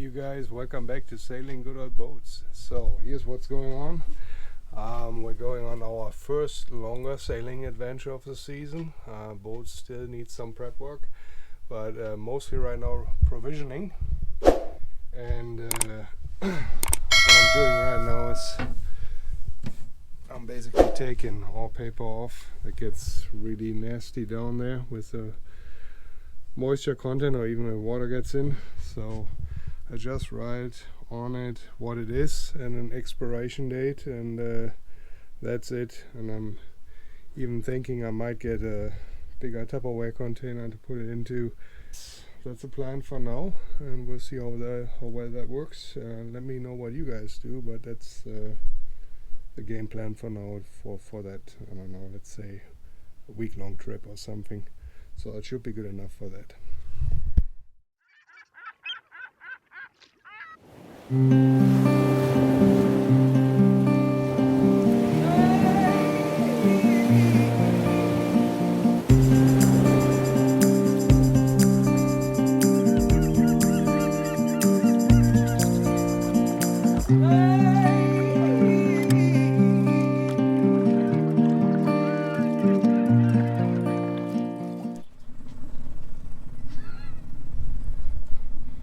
you guys, welcome back to Sailing Good Old Boats. So here's what's going on. We're going on our first longer sailing adventure of the season. Boats still need some prep work, but mostly right now provisioning. And what I'm doing right now is I'm basically taking all paper off. It gets really nasty down there with the moisture content, or even when water gets in. So I just write on it what it is and an expiration date, and that's it. And I'm even thinking I might get a bigger Tupperware container to put it into. That's the plan for now, and we'll see how well that works. Let me know what you guys do, but that's the game plan for now for that, I don't know, let's say a week-long trip or something. So it should be good enough for that.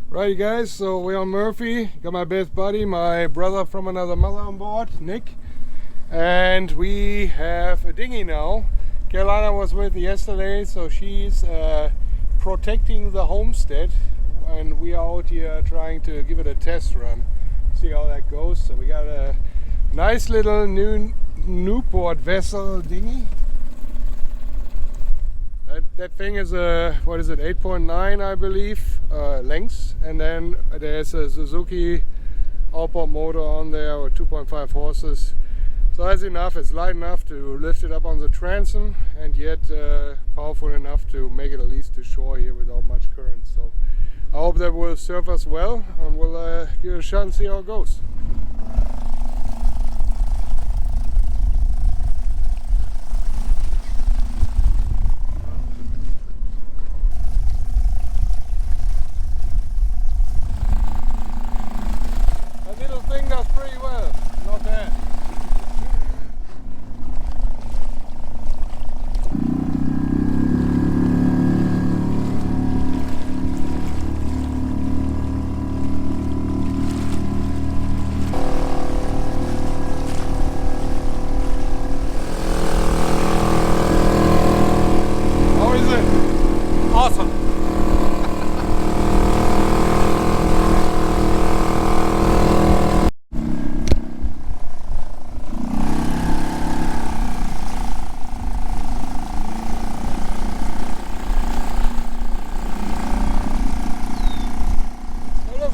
Right, you guys, so we're on Murphy. Got my best buddy, my brother from another mother on board, Nick. And we have a dinghy now. Carolina was with yesterday, so she's protecting the homestead. And we are out here trying to give it a test run. See how that goes. So we got a nice little new Newport vessel dinghy. That thing is a, what is it, 8.9 I believe, lengths, and then there's a Suzuki outboard motor on there with 2.5 horses. So that's enough. It's light enough to lift it up on the transom, and yet powerful enough to make it at least to shore here without much current. So I hope that will serve us well, and we'll give it a shot and see how it goes. Pretty well, not bad. How is it? Awesome.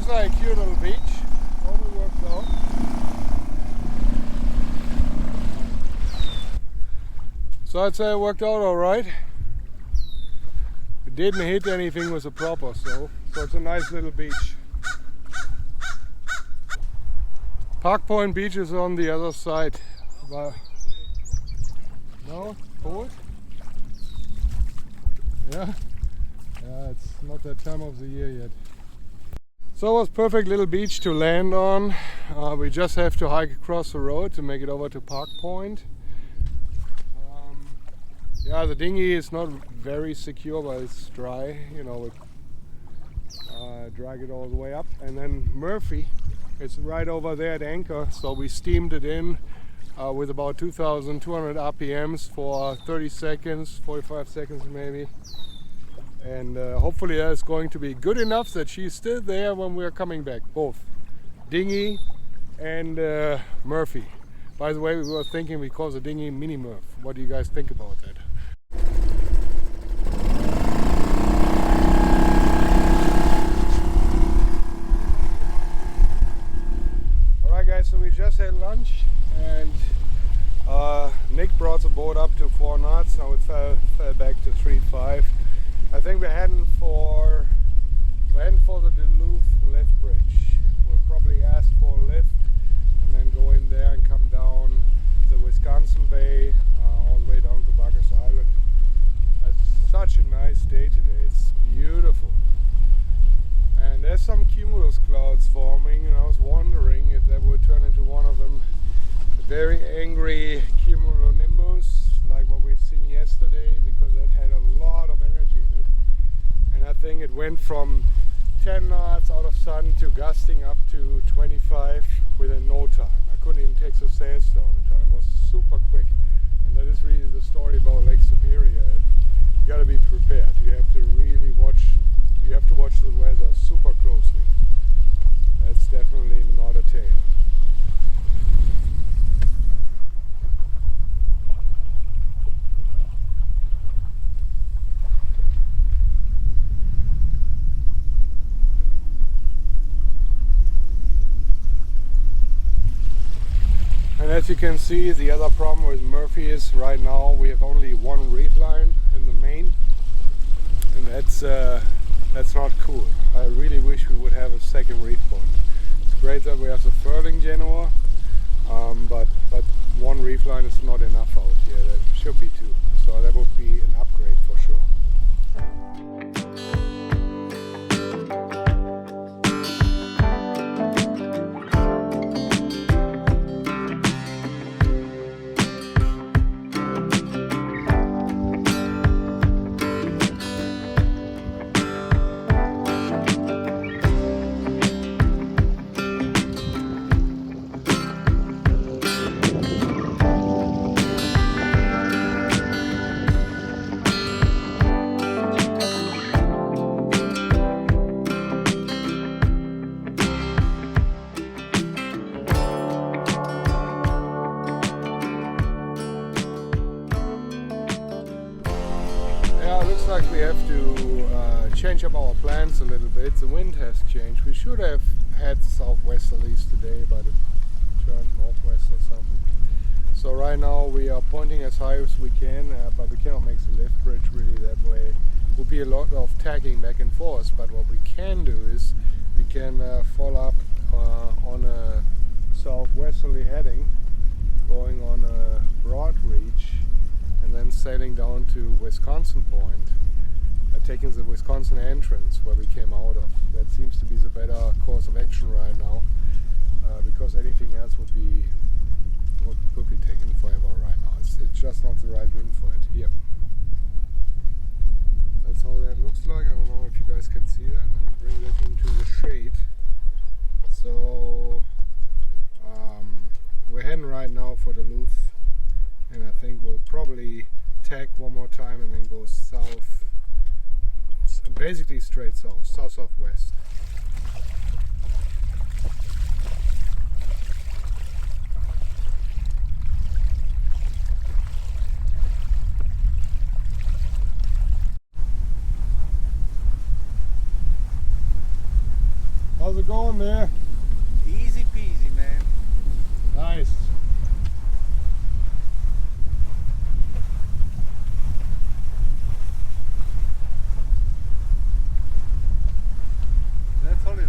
Like a cute little beach. Totally works out. So I'd say it worked out alright. It didn't hit anything with a proper, so it's a nice little beach. Park Point Beach is on the other side. No? Cold? Yeah? Yeah, it's not that time of the year yet. So it was a perfect little beach to land on. We just have to hike across the road to make it over to Park Point. Yeah, the dinghy is not very secure, but it's dry. You know, we drag it all the way up. And then Murphy, it's right over there at anchor. So we steamed it in with about 2,200 RPMs for 30 seconds, 45 seconds maybe. And hopefully that's going to be good enough that she's still there when we're coming back. Both dinghy and Murphy. By the way, we were thinking we call the dinghy Mini Murph. What do you guys think about that? Alright guys, so we just had lunch, and Nick brought the boat up to 4 knots. Now it fell back to 3.5. I think we're heading for the Duluth lift bridge. We'll probably ask for a lift and then go in there and come down the Wisconsin Bay all the way down to Barker's Island. It's such a nice day today. It's beautiful. And there's some cumulus clouds angry cumulonimbus like what we've seen yesterday, because it had a lot of energy in it. And I think it went from 10 knots out of sun to gusting up to 25 within no time. I couldn't even take the sails down in time. It was super quick. And that is really the story about Lake Superior. You gotta be prepared. You have to really watch, you have to watch the weather super closely. That's definitely not a tail. And as you can see, the other problem with Murphy is right now we have only one reef line in the main, and that's not cool. I really wish we would have a second reef point. It's great that we have the furling Genoa, but one reef line is not enough out here. There should be two, so that would be an upgrade for sure. Looks like we have to change up our plans a little bit. The wind has changed. We should have had southwesterlies today, but it turned northwest or something. So right now we are pointing as high as we can, but we cannot make the lift bridge really that way. It would be a lot of tacking back and forth, but what we can do is we can follow up on a southwesterly heading, going on a broad reach, and then sailing down to Wisconsin Point, taking the Wisconsin entrance where we came out of. That seems to be the better course of action right now, because anything else would be taking forever right now. It's just not the right wind for it here. That's how that looks like. I don't know if you guys can see that. Let me bring that into the shade. So we're heading right now for Duluth, and I think we'll probably tack one more time and then go south, basically straight south, southwest. How's it going there? Easy peasy, man. Nice. That's holiday.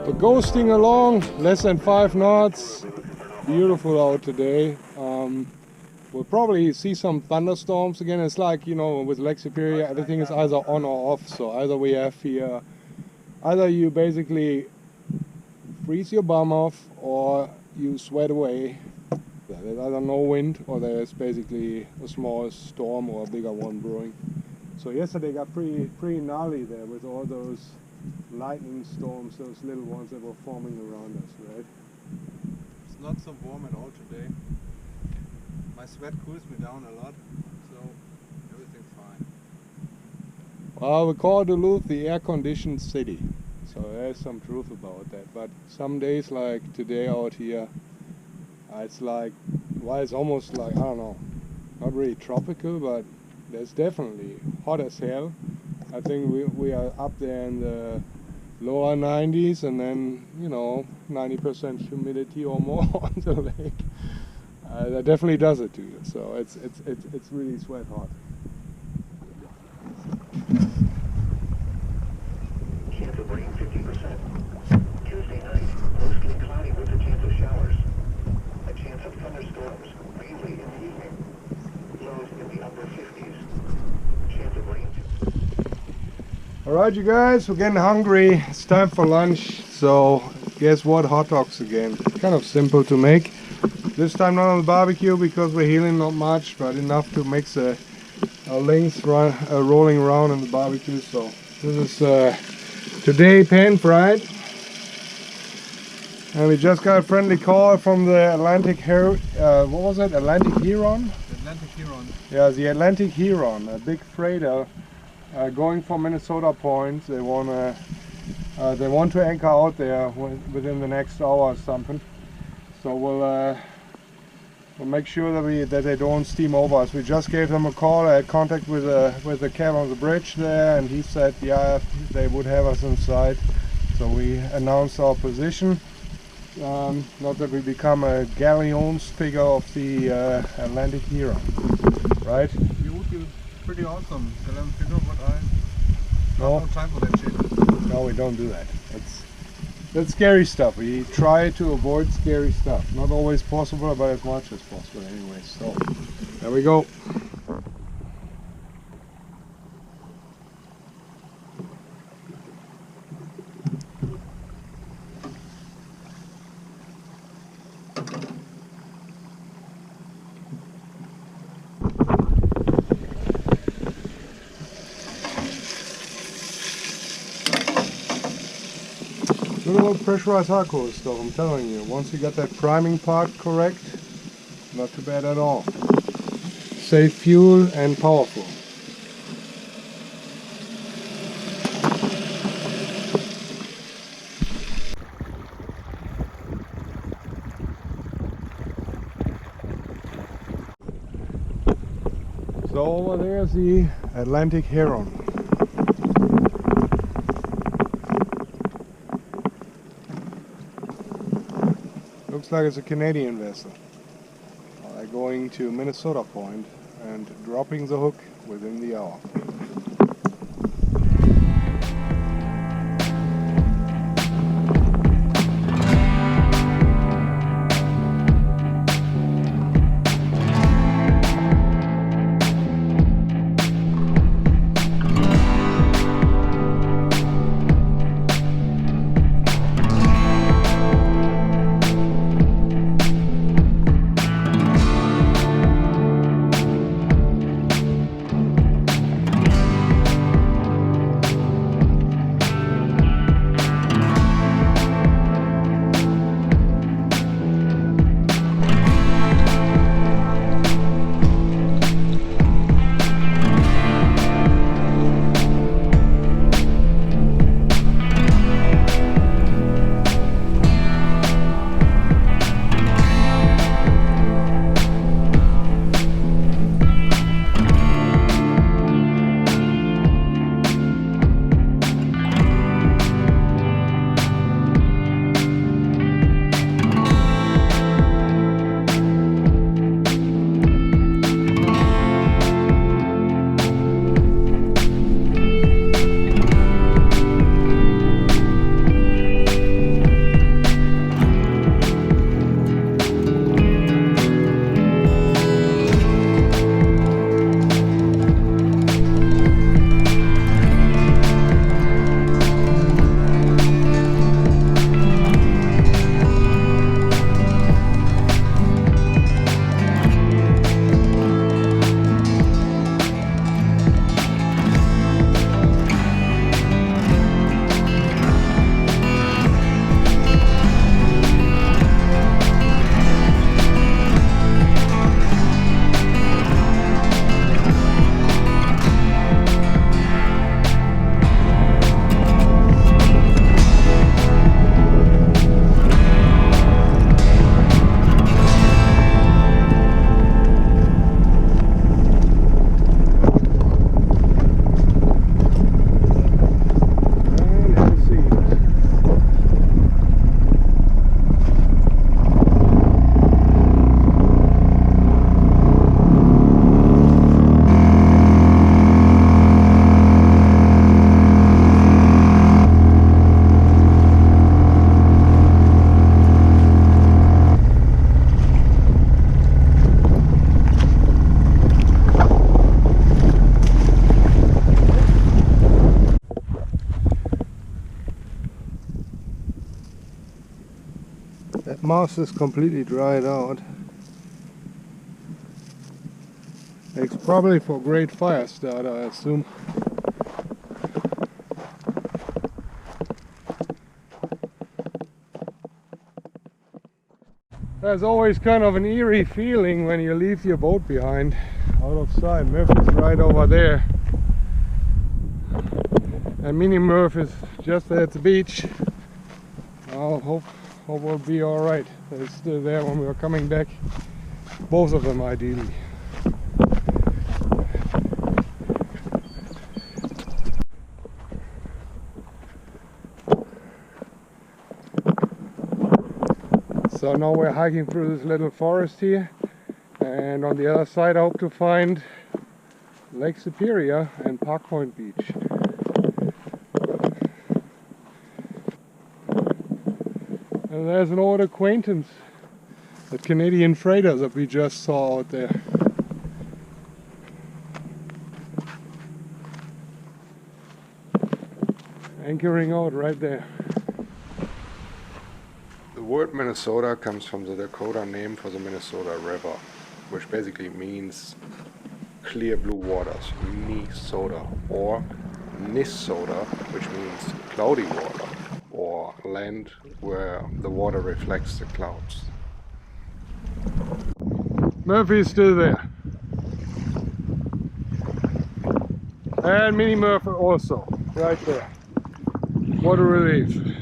We're ghosting along, less than 5 knots. Beautiful out today. We'll probably see some thunderstorms again. It's like, you know, with Lake Superior, everything is either on or off. So either we have here, either you basically freeze your bum off or you sweat away. There's either no wind or there's basically a small storm or a bigger one brewing. So yesterday got pretty gnarly there with all those lightning storms, those little ones that were forming around us, right? It's not so warm at all today. My sweat cools me down a lot, so everything's fine. Well, we call Duluth the air-conditioned city, so there's some truth about that. But some days, like today out here, it's like, well, it's almost like, I don't know, not really tropical, but there's definitely hot as hell. I think we are up there in the lower 90s, and then 90% humidity or more on the lake. That definitely does it to you. So it's really sweat hot. Chance of rain 50%. Tuesday night, mostly cloudy with a chance of showers. A chance of thunderstorms, mainly in the evening. Lows in the upper 50s. Chance of rain. Alright, you guys, we're getting hungry. It's time for lunch. So guess what? Hot dogs again. Kind of simple to make. This time not on the barbecue because we're healing not much, but enough to mix a links rolling around in the barbecue. So this is today pan fried, and we just got a friendly call from the Atlantic what was it? Atlantic Heron? Atlantic Huron. Yeah, the Atlantic Heron, a big freighter going for Minnesota Point. They want to anchor out there within the next hour or something. So we'll make sure that they don't steam over us. We just gave them a call. I had contact with the cab on the bridge there, and he said, yeah, they would have us inside. So we announced our position. Not that we become a galleons figure of the Atlantic Heron, right? You would be pretty awesome. Tell them figure what I No, no time for that shit. no, we don't do that. That's scary stuff. We try to avoid scary stuff. Not always possible, but as much as possible anyway. So, there we go. Good old pressurized hardcore stuff, I'm telling you. Once you got that priming part correct, not too bad at all. Save fuel and powerful. So over there's the Atlantic Heron. Looks like it's a Canadian vessel. They're going to Minnesota Point and dropping the hook within the hour. mouth is completely dried out. It's probably for great fire starter, I assume. There's always kind of an eerie feeling when you leave your boat behind, out of sight. Murphy's right over there. And Mini Murph is just at the beach. I'll hope we'll be alright. They're still there when we were coming back. Both of them ideally. So now we're hiking through this little forest here, and on the other side I hope to find Lake Superior and Park Point Beach. And there's an old acquaintance, that Canadian freighter that we just saw out there. Anchoring out right there. The word Minnesota comes from the Dakota name for the Minnesota River, which basically means clear blue waters, Minnesota, or Nissoda, which means cloudy water, or land where the water reflects the clouds. Murphy's still there. And Mini Murphy also, right there. What a relief.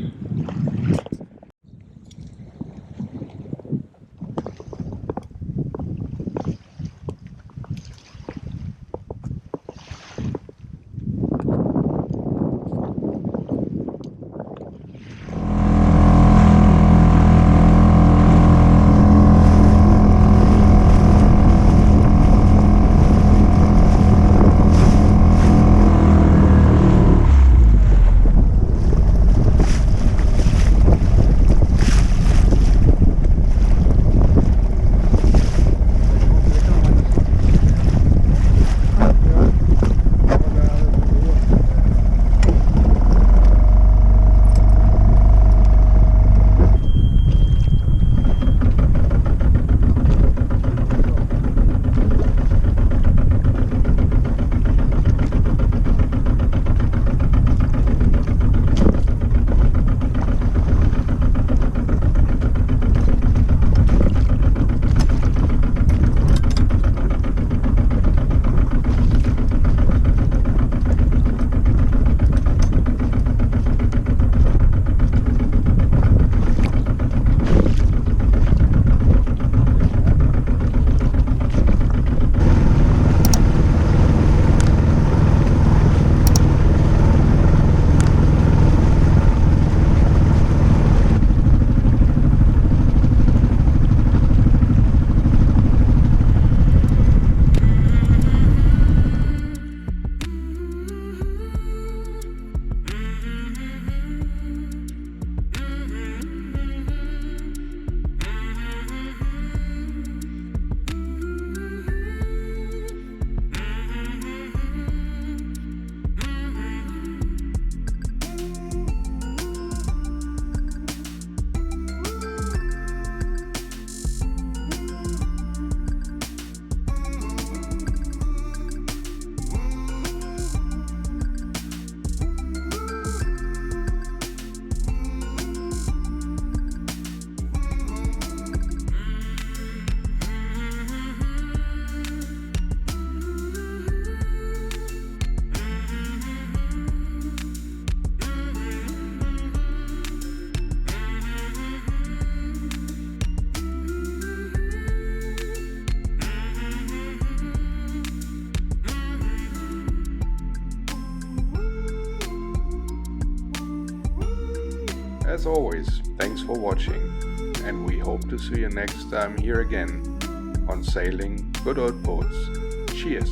As always, thanks for watching, and we hope to see you next time here again on Sailing Good Old Boats. Cheers!